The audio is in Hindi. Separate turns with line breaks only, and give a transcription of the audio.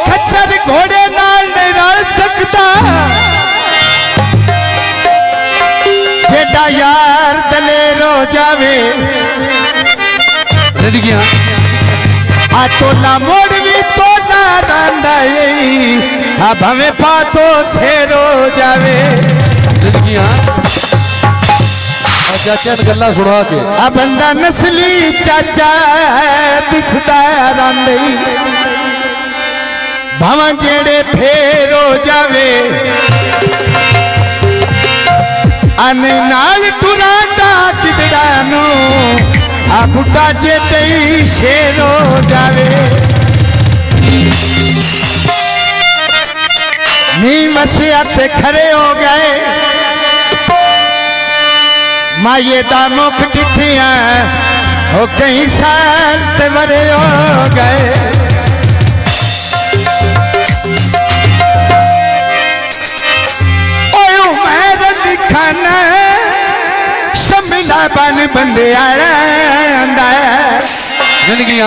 खच्चर घोड़े नाल नहीं रल सकता जेड़ा यार दलेरो जावे आ तोला मोड़ भी तोला रंदा आ भवे पातो सेरो जावे
चाचा ने गल्ला सुना के
आ बंदा नस्ली चाचा दिसदा रंदई भवन जेड़े फेरो जावे अन नाल टुरांदा किदड़ानो आ बुढ़ा जेड़े शेरो जावे नी मसिया ते खड़े हो गए माये दा मुख डिठिया हो कई साल ते बड़े हो गए खाना शमिला बन बंदे आंदा
जिंदगी